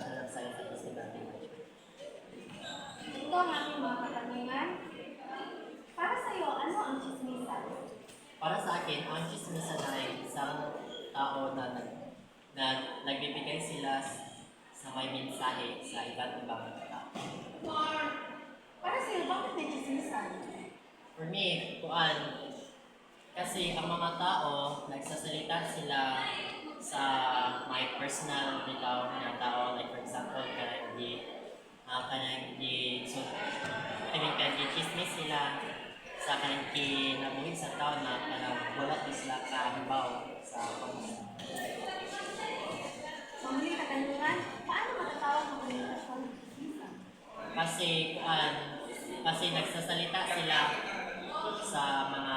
Bachelor of Science at Hospital Management. Ito ang aking mga katanungan. Para sa iyo, ano ang chismisan? Para sa akin, ang chismisan ay isang tao na nagbibigay sila sa may mensahe sa iba't ibang tao. Para sa iyo, bakit may chismisan? For me, kasi ang mga tao, nagsasalita sila sa may personal nila na tao, like for example, kanang chismis sila sa kanang kinabuhi sa tao na kanang bulat di sila kahibaw sa pamumuno. Panghuling katanungan, paano matatawag ang komunikasyon ng chismisan? Kasi nagsasalita sila sa mga